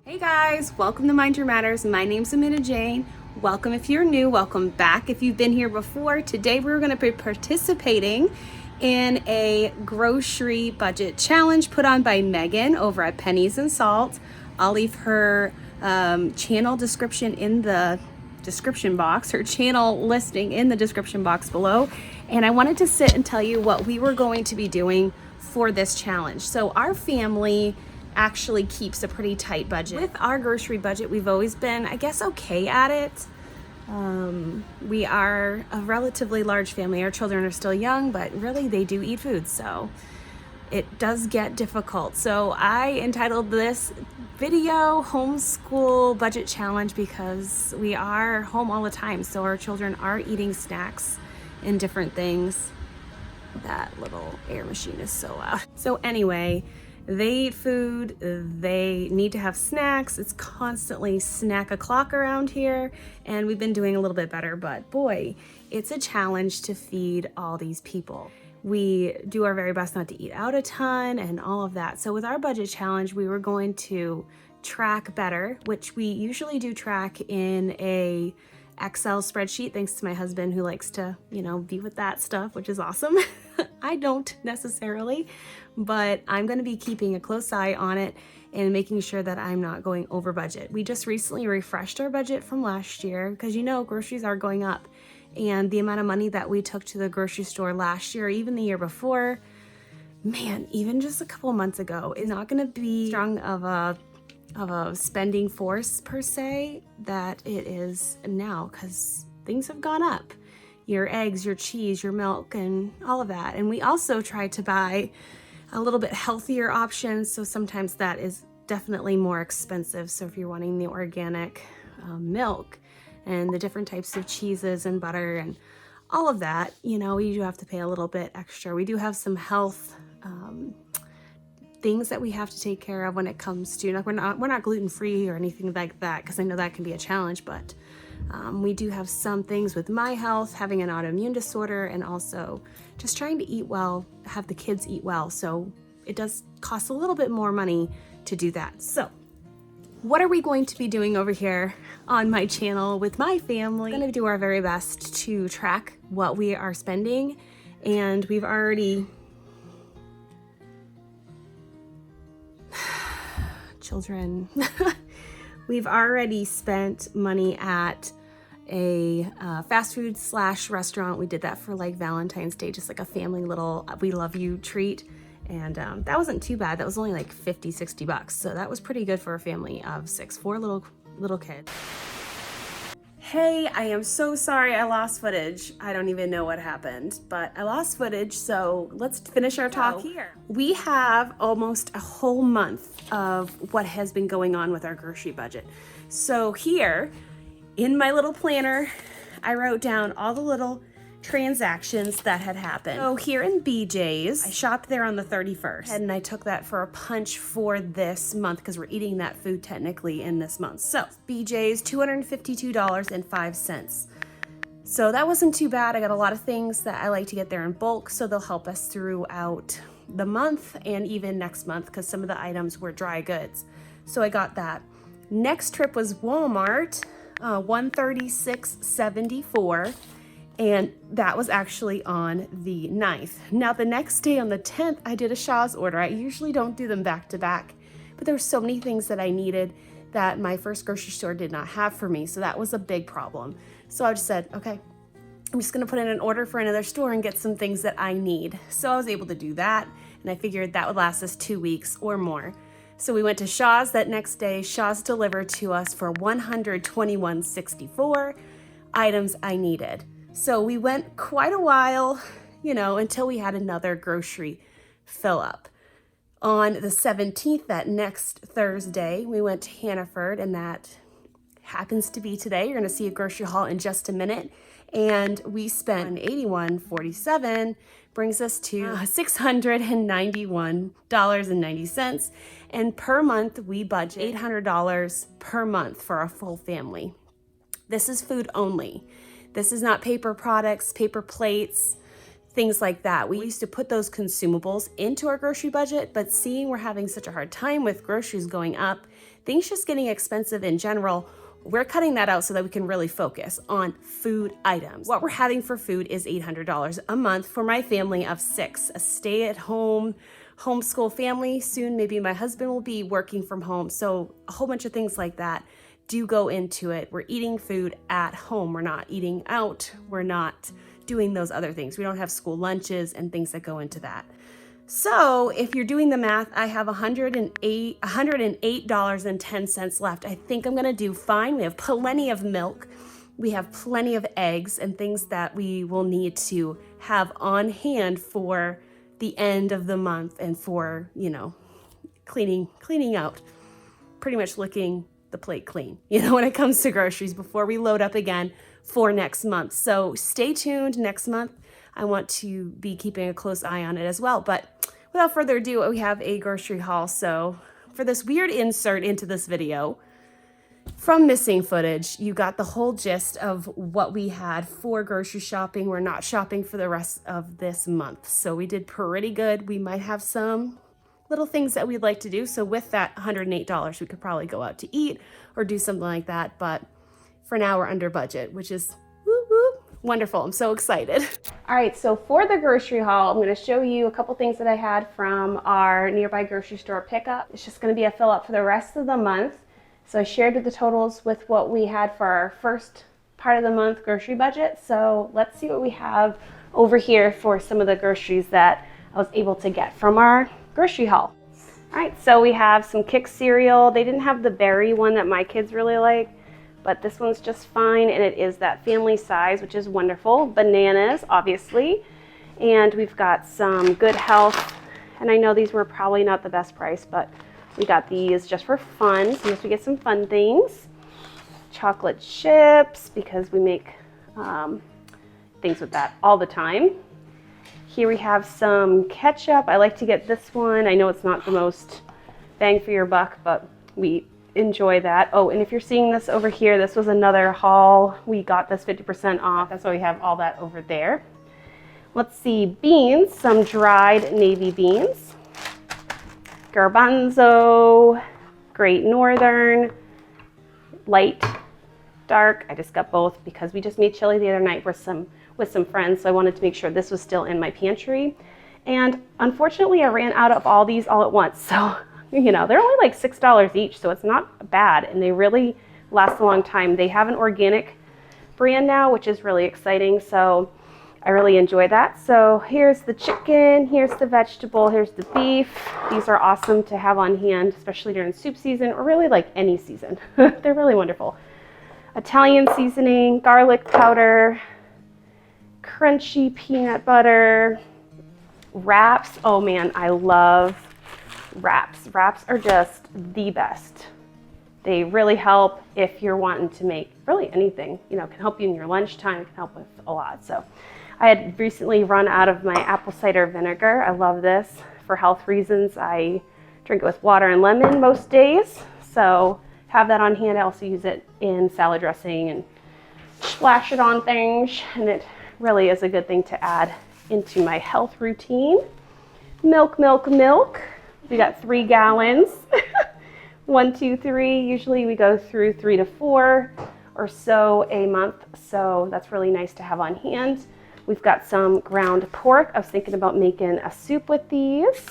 Hey guys, welcome to Mind Your Matters. My name's Amanda Jane. Welcome if you're new, welcome back if you've been here before. Today we're going to be participating in a grocery budget challenge put on by Megan over at Pennies and Salt. I'll leave her channel description in the description box, her channel listing in the description box below. And I wanted to sit and tell you what we were going to be doing for this challenge. So our family actually keeps a pretty tight budget. With our grocery budget, we've always been, I guess, okay at it. We are a relatively large family. Our children are still young, but really they do eat food, so it does get difficult. So I entitled this video Homeschool Budget Challenge because we are home all the time, so our children are eating snacks and different things. That little air machine is so loud. So anyway, they eat food, they need to have snacks. It's constantly snack o'clock around here, and we've been doing a little bit better, but boy, it's a challenge to feed all these people. We do our very best not to eat out a ton and all of that. So with our budget challenge, we were going to track better, which we usually do track in a Excel spreadsheet, thanks to my husband who likes to, be with that stuff, which is awesome. I don't necessarily, but I'm going to be keeping a close eye on it and making sure that I'm not going over budget. We just recently refreshed our budget from last year because groceries are going up, and the amount of money that we took to the grocery store last year, even the year before, man, even just a couple months ago, is not going to be strong of a spending force per se that it is now, because things have gone up. Your eggs, your cheese, your milk, and all of that. And we also try to buy a little bit healthier options, so sometimes that is definitely more expensive. So if you're wanting the organic milk and the different types of cheeses and butter and all of that, you do have to pay a little bit extra. We do have some health things that we have to take care of when it comes to, we're not gluten-free or anything like that, because I know that can be a challenge, but we do have some things with my health, having an autoimmune disorder, and also just trying to eat well, have the kids eat well. So it does cost a little bit more money to do that. So what are we going to be doing over here on my channel with my family? We're going to do our very best to track what we are spending, and we've already we've already spent money at a fast food / restaurant. We did that for like Valentine's Day, just like a family little we love you treat, and that wasn't too bad. That was only like 50-60 bucks, so that was pretty good for a family of 4 little kids. Hey, I am so sorry I lost footage. I don't even know what happened, but I lost footage, so let's finish our talk here. We have almost a whole month of what has been going on with our grocery budget. So here, in my little planner, I wrote down all the little transactions that had happened. So here in BJ's, I shopped there on the 31st, and I took that for a punch for this month because we're eating that food technically in this month. So BJ's, $252.05. So that wasn't too bad. I got a lot of things that I like to get there in bulk, so they'll help us throughout the month and even next month, because some of the items were dry goods. So I got that. Next trip was Walmart, $136.74. And that was actually on the 9th. Now the next day on the 10th, I did a Shaw's order. I usually don't do them back to back, but there were so many things that I needed that my first grocery store did not have for me. So that was a big problem. So I just said, okay, I'm just gonna put in an order for another store and get some things that I need. So I was able to do that, and I figured that would last us 2 weeks or more. So we went to Shaw's that next day. Shaw's delivered to us for $121.64 items I needed. So we went quite a while, until we had another grocery fill up. On the 17th, that next Thursday, we went to Hannaford, and that happens to be today. You're going to see a grocery haul in just a minute. And we spent $81.47, brings us to $691.90. And per month, we budget $800 per month for a full family. This is food only. This is not paper products, paper plates, things like that. We used to put those consumables into our grocery budget, but seeing we're having such a hard time with groceries going up, things just getting expensive in general, we're cutting that out so that we can really focus on food items. What we're having for food is $800 a month for my family of 6, a stay-at-home homeschool family. Soon, maybe my husband will be working from home. So a whole bunch of things like that do go into it. We're eating food at home. We're not eating out. We're not doing those other things. We don't have school lunches and things that go into that. So if you're doing the math, I have $108.10 left. I think I'm gonna do fine. We have plenty of milk. We have plenty of eggs and things that we will need to have on hand for the end of the month and for, cleaning out, pretty much licking the plate clean, when it comes to groceries before we load up again for next month. So stay tuned next month. I want to be keeping a close eye on it as well. But without further ado, we have a grocery haul. So for this weird insert into this video, from missing footage, you got the whole gist of what we had for grocery shopping. We're not shopping for the rest of this month. So we did pretty good. We might have some little things that we'd like to do. So with that $108, we could probably go out to eat or do something like that. But for now, we're under budget, which is wonderful. I'm so excited. All right, so for the grocery haul, I'm gonna show you a couple things that I had from our nearby grocery store pickup. It's just gonna be a fill up for the rest of the month. So I shared the totals with what we had for our first part of the month grocery budget. So let's see what we have over here for some of the groceries that I was able to get from our grocery haul. All right, so we have some Kix cereal. They didn't have the berry one that my kids really like, but this one's just fine, and it is that family size, which is wonderful. Bananas, obviously, and we've got some Good Health, and I know these were probably not the best price, but we got these just for fun. Sometimes we get some fun things. Chocolate chips, because we make things with that all the time. Here we have some ketchup. I like to get this one. I know it's not the most bang for your buck, but we enjoy that. Oh, and if you're seeing this over here, this was another haul. We got this 50% off. That's why we have all that over there. Let's see, beans, some dried navy beans. Garbanzo, Great Northern, light, dark. I just got both because we just made chili the other night with some friends, so I wanted to make sure this was still in my pantry. And unfortunately, I ran out of all these all at once. So they're only like $6 each, so it's not bad, and they really last a long time. They have an organic brand now, which is really exciting, so I really enjoy that. So here's the chicken, here's the vegetable, here's the beef. These are awesome to have on hand, especially during soup season, or really like any season. They're really wonderful. Italian seasoning, garlic powder, crunchy peanut butter, wraps. Oh man, I love wraps. Wraps are just the best. They really help if you're wanting to make really anything, can help you in your lunchtime, can help with a lot. So I had recently run out of my apple cider vinegar. I love this for health reasons. I drink it with water and lemon most days. So have that on hand. I also use it in salad dressing and splash it on things. And it really is a good thing to add into my health routine. Milk, milk, milk. We got 3 gallons. 1, 2, 3. Usually we go through 3 to 4 or so a month. So that's really nice to have on hand. We've got some ground pork. I was thinking about making a soup with these.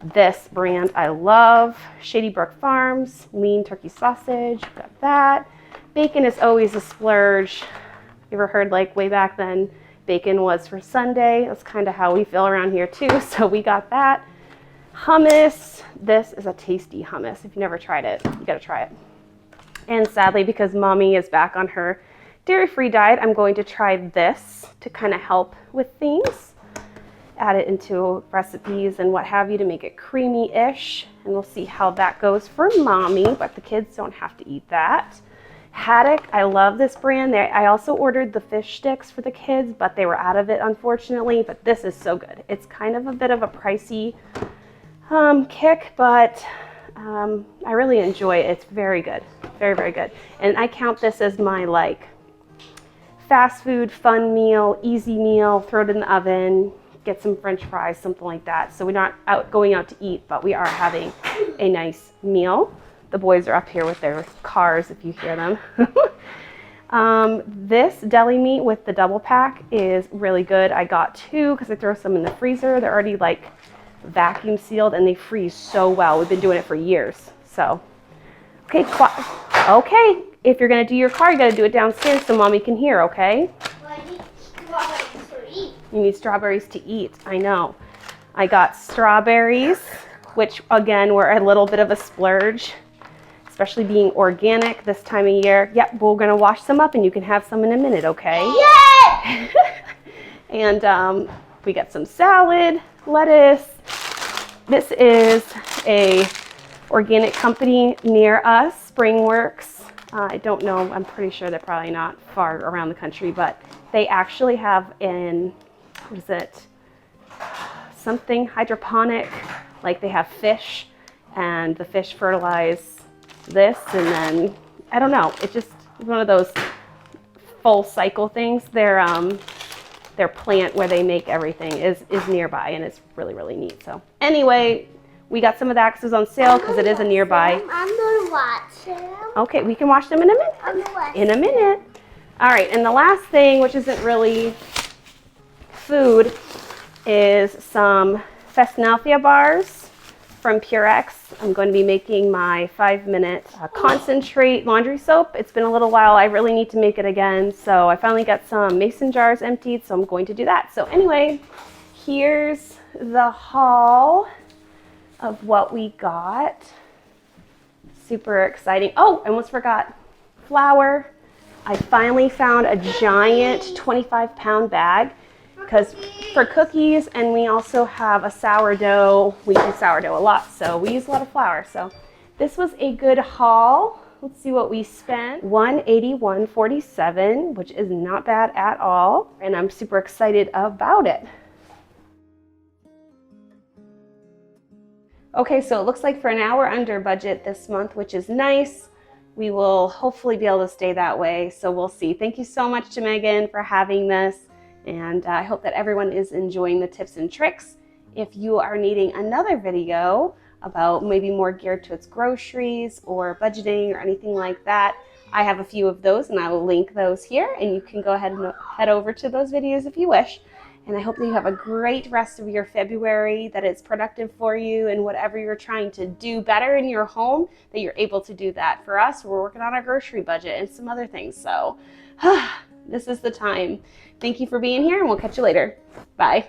This brand I love. Shady Brook Farms, lean turkey sausage. Got that. Bacon is always a splurge. You ever heard like way back then, bacon was for Sunday? That's kind of how we feel around here too. So we got that. Hummus. This is a tasty hummus. If you've never tried it, you gotta try it. And sadly, because mommy is back on her dairy-free diet, I'm going to try this to kind of help with things. Add it into recipes and what have you to make it creamy-ish. And we'll see how that goes for mommy, but the kids don't have to eat that. Haddock, I love this brand. I also ordered the fish sticks for the kids, but they were out of it, unfortunately. But this is so good. It's kind of a bit of a pricey kick, but I really enjoy it. It's very good. Very, very good. And I count this as my like fast food, fun meal, easy meal, throw it in the oven, get some French fries, something like that. So we're not going out to eat, but we are having a nice meal. The boys are up here with their cars if you hear them. This deli meat with the double pack is really good. I got 2 because I throw some in the freezer. They're already like vacuum sealed and they freeze so well. We've been doing it for years. So, okay, okay. If you're gonna do your car, you gotta do it downstairs so mommy can hear, okay? Well, I need strawberries to eat. You need strawberries to eat, I know. I got strawberries, which again were a little bit of a splurge, especially being organic this time of year. Yep, we're gonna wash some up and you can have some in a minute, okay? Yay! And we got some salad, lettuce. This is a organic company near us, Springworks. I don't know, I'm pretty sure they're probably not far around the country, but they actually have what is it? Something hydroponic, like they have fish and the fish fertilize this and then, I don't know, it's just one of those full cycle things. Their plant where they make everything is nearby and it's really, really neat. So anyway, we got some of the axes on sale because it is a nearby. I'm gonna watch them. Okay, we can wash them in a minute. I'm gonna watch In a minute. All right, and the last thing, which isn't really food, is some Fesnalfia bars from Purex. I'm going to be making my 5-minute concentrate laundry soap. It's been a little while. I really need to make it again. So I finally got some mason jars emptied, so I'm going to do that. So anyway, here's the haul of what we got. Super exciting. Oh, I almost forgot flour. I finally found a giant 25-pound bag because for cookies, and we also have a sourdough. We do sourdough a lot, so we use a lot of flour. So this was a good haul. Let's see what we spent. $181.47, which is not bad at all, and I'm super excited about it. Okay, so it looks like for now we're under budget this month, which is nice. We will hopefully be able to stay that way, so we'll see. Thank you so much to Megan for having this, and I hope that everyone is enjoying the tips and tricks. If you are needing another video about maybe more geared to its groceries or budgeting or anything like that, I have a few of those and I will link those here, and you can go ahead and head over to those videos if you wish. And I hope that you have a great rest of your February, that it's productive for you, and whatever you're trying to do better in your home, that you're able to do that. For us, we're working on our grocery budget and some other things. So this is the time. Thank you for being here, and we'll catch you later. Bye.